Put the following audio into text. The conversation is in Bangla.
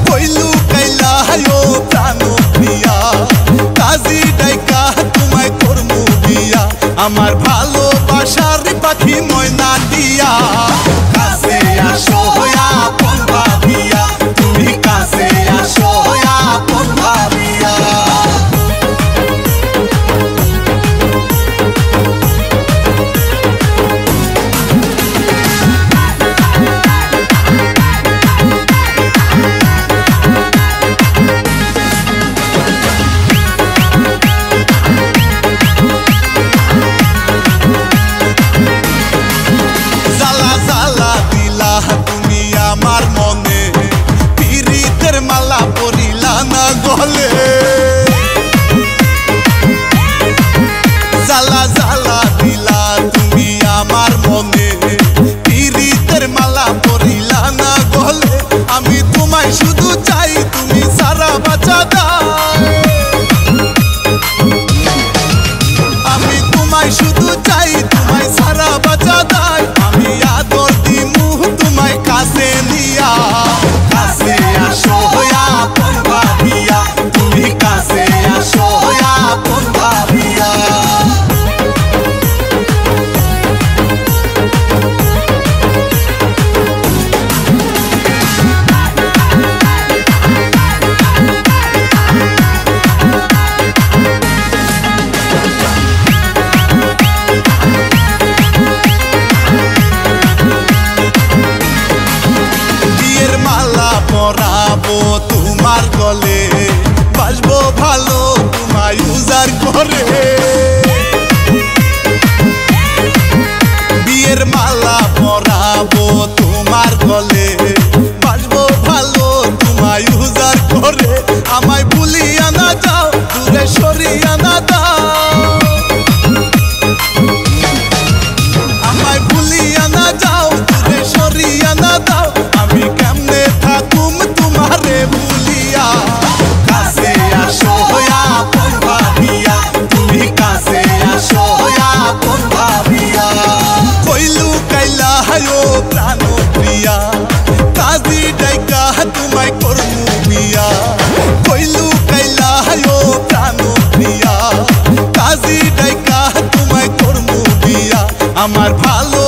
কইলু কাইলা হায়ো প্রাণ প্রিয়া কাজী ডাইকা তোমায় করমু বিয়া আমার ভালোবাসার পাখি ময়না দিয়া কাছে আসো আপন ভাবিয়া তুমি কাছে আসো আপন ভাবিয়া তুমি আমার মনে পিরিতের মালা পরিলা না গলে জ্বালা জ্বালা দিলা তুমি আমার মনে পিরিতের মালা পরিলা না গলে আমি তোমায় শুধু চাই তুমি সারা বাঁচা দাও আমি তোমায় শুধু চাই তোমায় সারা বাঁচা দাও আমি আদর দিমু তোমায় কাছে নিয়া কাছে আসো আপন ভাবিয়া তুমি কাছে আসো আপন ভাবিয়া পরাবো তোমার গলে বাসবো ভালো তোমায় উজাড় করে বিয়ের মালা পরাবো তোমার গলে বাসবো ভালো তোমায় উজাড় করে আমায় ভুলিয়া না যাও দূরে সরিয়া না দাও আমায় ভুলিয়া না যাও দূরে সরিয়া না দাও আমি কেমনে থাকুম তোমারে ভুলিয়া কাছে আসো আপন ভাবিয়া তুমি কাছে আসো আপন ভাবিয়া কইলু কাইলা হায়ো প্রাণ প্রিয়া কাজী ডাইকা তোমায় করমু বিয়া কইলু কাইলা হায়ো প্রাণ প্রিয়া কাজী ডাইকা তোমায় করমু বিয়া আমার ভালো